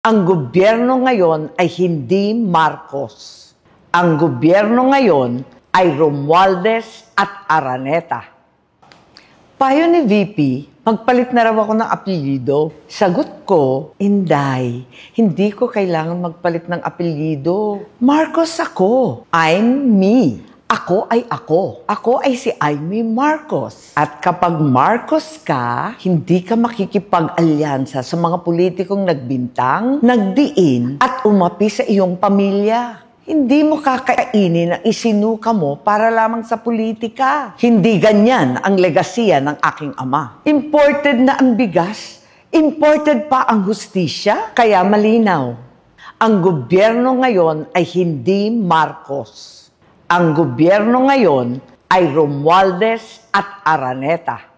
Ang gobyerno ngayon ay hindi Marcos. Ang gobyerno ngayon ay Romualdez at Araneta. Payo ni VP, magpalit na raw ako ng apelyido. Sagot ko, Inday, hindi ko kailangan magpalit ng apelyido. Marcos ako. I'm me. Ako ay ako. Ako ay si Aimee Marcos. At kapag Marcos ka, hindi ka makikipag-alyansa sa mga politikong nagbintang, nagdiin, at umapi sa iyong pamilya. Hindi mo kakainin ang isinuka mo para lamang sa politika. Hindi ganyan ang legasiya ng aking ama. Imported na ang bigas, imported pa ang hustisya, kaya malinaw. Ang gobyerno ngayon ay hindi Marcos. Ang gobyerno ngayon ay Romualdez at Araneta.